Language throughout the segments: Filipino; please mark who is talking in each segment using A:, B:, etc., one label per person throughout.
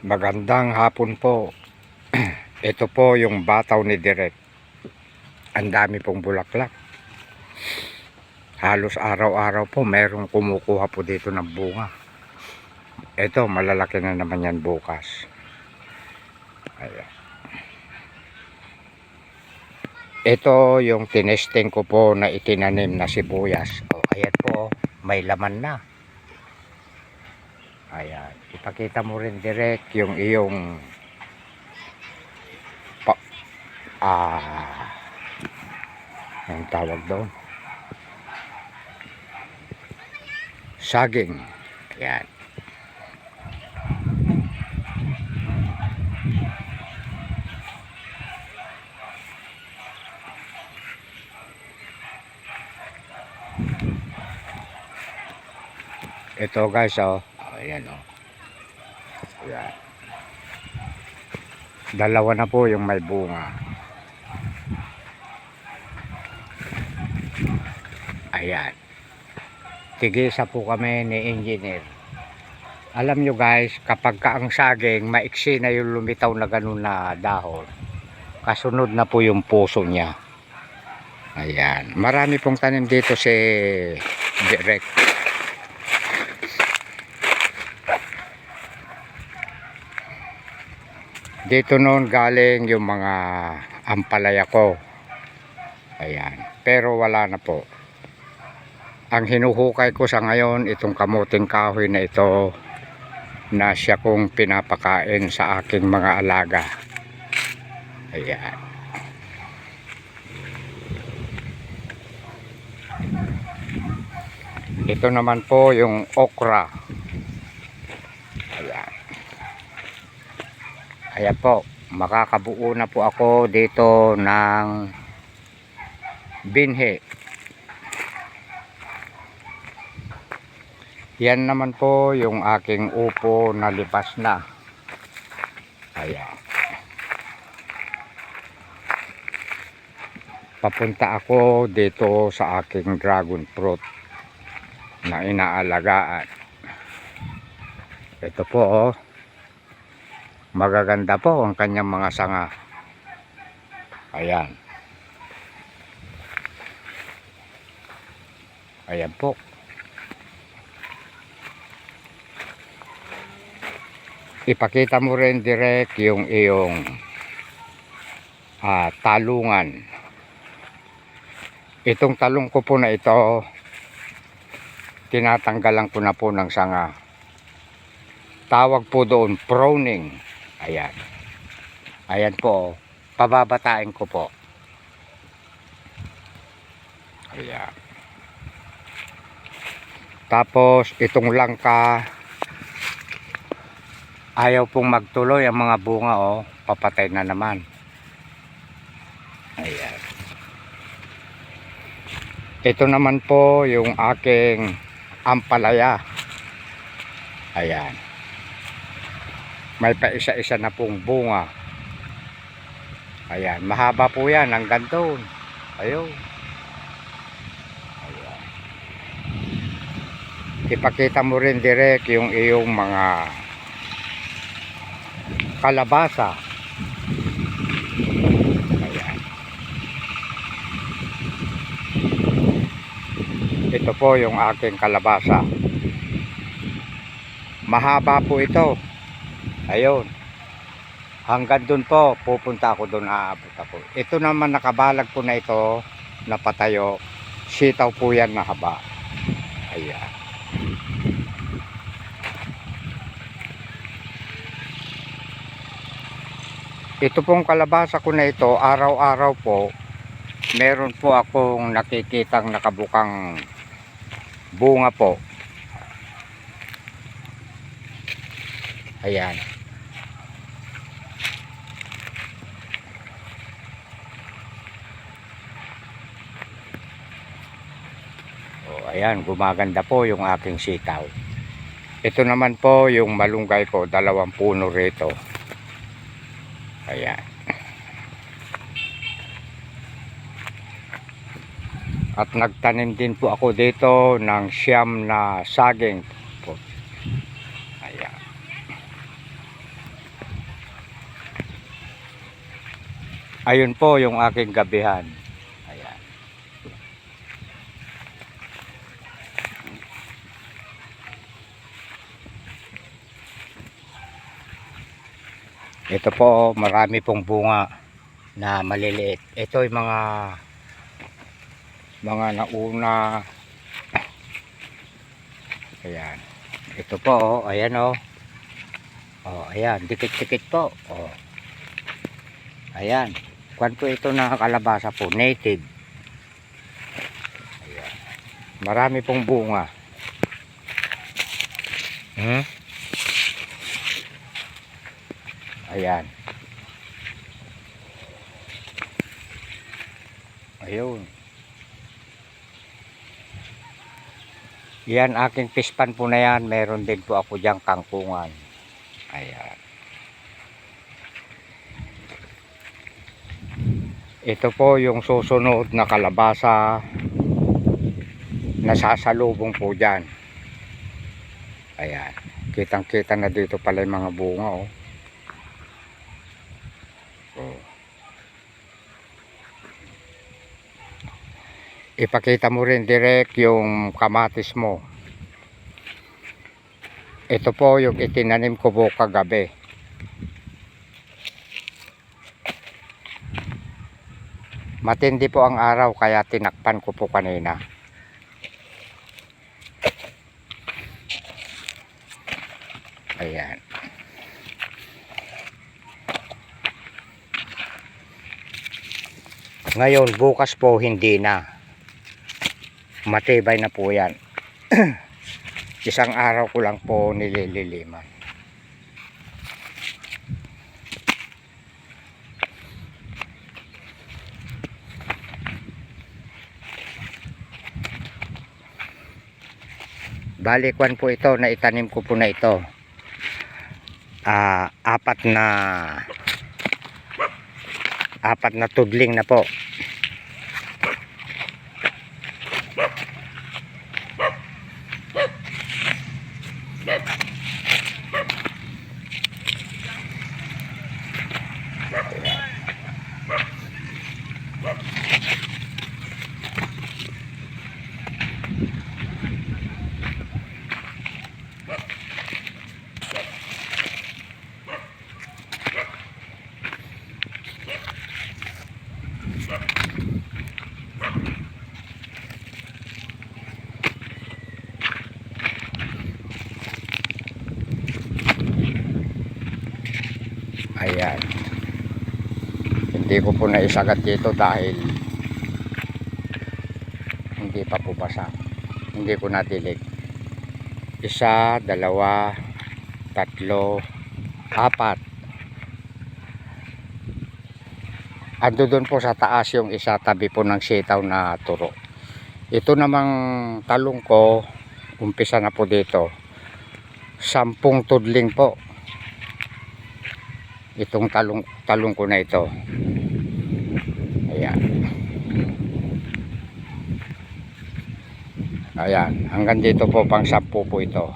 A: Magandang hapon po. Ito po yung bataw ni Direk. Ang dami pong bulaklak. Halos araw-araw po mayroong kumukuha po dito ng bunga. Ito, malalaki na naman yan bukas. Ayan. Ito yung tinesting ko po na itinanim na sibuyas. O, ayan po, may laman na. Ayan, ipakita mo rin Direk yung iyong ang tawag doon, saging. Ayan. Ito guys, oh. Ayan, oh. Ayan. Dalawa na po yung may bunga. Ayan. Tigisa po kami ni engineer. Alam nyo guys, kapag ka ang saging maiksi na yung lumitaw na ganun na dahon, kasunod na po yung puso niya. Ayan. Marami pong tanim dito si Direk. Dito noon galing yung mga ampalaya ko. Ayan. Pero wala na po. Ang hinuhukay ko sa ngayon, itong kamuting kahoy na ito na siya kong pinapakain sa aking mga alaga. Ayan. Ito naman po yung okra. Ayan. Ayan po, makakabuo na po ako dito ng binhi. Yan naman po yung aking upo na lipas na. Ayan. Papunta ako dito sa aking dragon fruit na inaalagaan. Ito po, oh. Magaganda po ang kanyang mga sanga. Ayan. Ayan po. Ipakita mo rin Direk yung iyong talungan. Itong talong ko po na ito, tinatanggalan ko na po ng sanga. Tawag po doon pruning. Ayan. Ayan po, pababatain ko po. Ayan. Tapos itong langka, ayaw pong magtuloy ang mga bunga, oh, papatay na naman. Ayan. Ito naman po yung aking ampalaya. Ayan. May pa isa-isa na pong bunga. Ayan, mahaba po yan hanggang doon. Ayun. Ayan. Ipakita mo rin Direk yung iyong mga kalabasa. Ayan. Ito po yung aking kalabasa. Mahaba po ito. Ayun. Hanggang doon po, pupunta ako doon, aabot ako. Ito naman nakabalag po na ito, napatayo. Sitaw po yan na haba. Ayan. Ito pong kalabasa ko na ito, araw-araw po, meron po akong nakikitang nakabukang bunga po. Ayan. O, ayan, gumaganda po yung aking sitaw. Ito naman po yung malunggay ko, 2 puno rito. Ayan. At nagtanim din po ako dito ng siyam na saging po. Ayan. Ayun po yung aking gabihan. Ayan. Ito po, marami pong bunga na maliliit. Ito yung mga nauna. Ayan. Ito po, oh, ayan oh. Oh, ayan, dikit-dikit po. Oh. Ayan. Kwan po ito na kalabasa po, native. Ayan. Marami pong bunga. Ayan. Ayun. Yan aking pispan po na yan. Meron din po ako diyang kangkungan. Ayan. Ito po yung susunod na kalabasa. Nasasalubong po dyan. Ayan. Kitang kita na dito pala yung mga bunga oh. Oh. Ipakita mo rin direct yung kamatis mo. Ito po yung itinanim ko po kagabi. Matindi po ang araw kaya tinakpan ko po kanina. Ayan. Ngayon bukas po hindi na. Matibay na po yan. Isang araw ko lang po nilililiman. Balikwan po ito na itanim ko po na ito. Apat na tudling na po. Ayan. Hindi ko po naisagat dito dahil hindi pa po basa. Hindi ko natilig. 1, 2, 3, 4. Ando doon po sa taas yung isa tabi po ng sitaw na turo. Ito namang talong ko, umpisa na po dito. 10 tudling po. Itong talong ko na ito. Ayan. Ayan, hanggang dito po pang 10 po ito.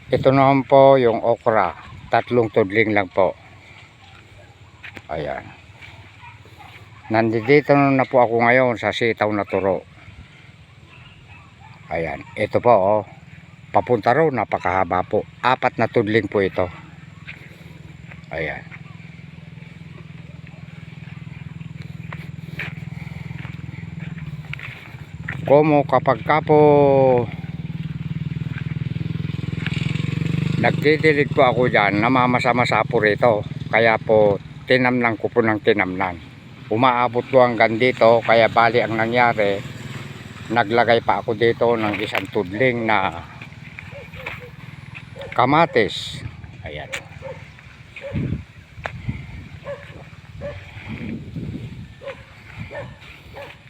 A: Ito naman po yung okra, 3 tudling lang po. Ayan. Nandito na po ako ngayon sa sitaw na turo. Ayan, ito po oh. Papunta raw, napakahaba po. 4 na tudling po ito. Ayan. Como kapag ka po nagdidilig po ako dyan, namamasa-masa po rito. Kaya po tinamnan ko po ng tinamnan. Umaabot po hanggang dito, kaya bali ang nangyari, naglagay pa ako dito ng 1 tudling na kamatis. Ayan.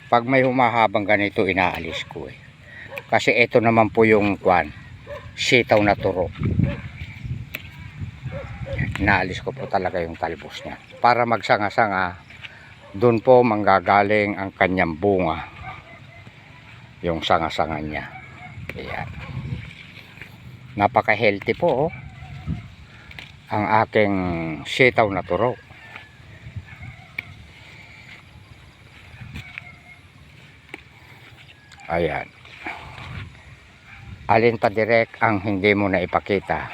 A: Pag may humahabang ganito, inaalis ko eh. Kasi ito naman po yung sitaw na turo. Inaalis ko po talaga yung talbos niya. Para magsanga-sanga, doon po manggagaling ang kanyang bunga. Yung sanga-sanga niya. Ayan. Napaka-healthy po oh. Ang aking sitaw na turo. Ayan. Alin pa direct ang hindi mo na ipakita?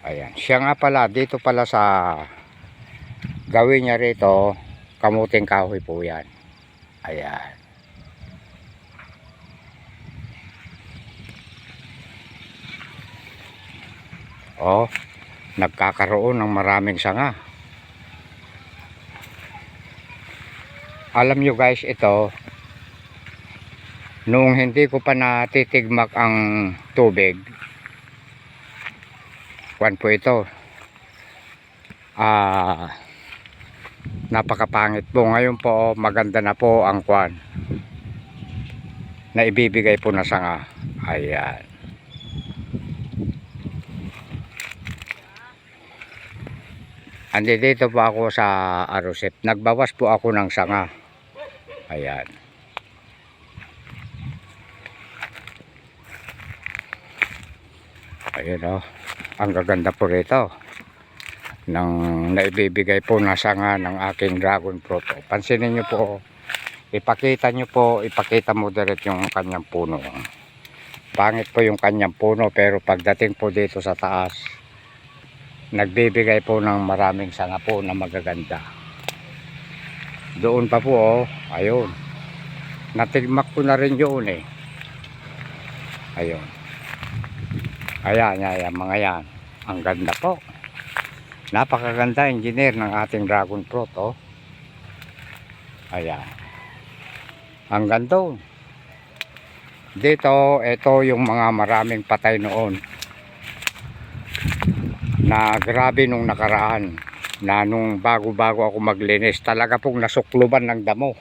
A: Ayan. Siya nga pala, dito pala sa gawin niya rito, kamuting kahoy po yan. Ayan. Oh, nagkakaroon ng maraming sanga. Alam nyo guys, ito, noong hindi ko pa natitigmak ang tubig, kwan po ito, napakapangit po. Ngayon po, maganda na po ang kwan na ibibigay po na sanga. Ayan. Andi dito po ako sa Arosep. Nagbawas po ako ng sanga. Ayan. Ayan o. Ang gaganda po rito. Nang naibibigay po na sanga ng aking dragon fruit. Pansinin nyo po. Ipakita nyo po. Ipakita mo direct yung kanyang puno. Pangit po yung kanyang puno. Pero pagdating po dito sa taas, nagbibigay po ng maraming sanga po na magaganda. Doon pa po oh, ayun. Natigmak ko na rin yun eh. Ayun. Ayan, ayan, mga yan. Ang ganda po. Napakaganda engineer ng ating dragon fruit oh. Ayan. Ang ganda. Dito, ito yung mga maraming patay noon. Na grabe nung nakaraan, na nung bago-bago ako maglinis, talaga pong nasukluban ng damo.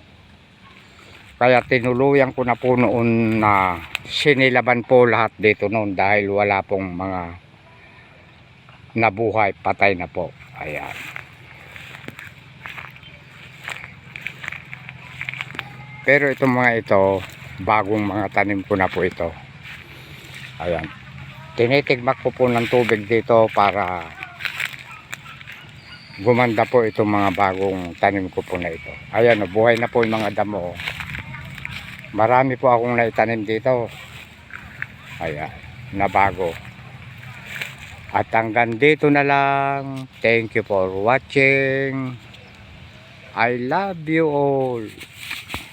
A: Kaya tinuluyan ko na po noon na sinilaban po lahat dito noon dahil wala pong mga nabuhay, patay na po. Ayan. Pero itong mga ito, bagong mga tanim ko na po ito. Ayan. Tinitigmak ko po ng tubig dito para gumanda po itong mga bagong tanim ko po na ito. Ayan, buhay na po yung mga damo. Marami po akong naitanim dito. Ayan, na bago. At hanggang dito na lang. Thank you for watching. I love you all.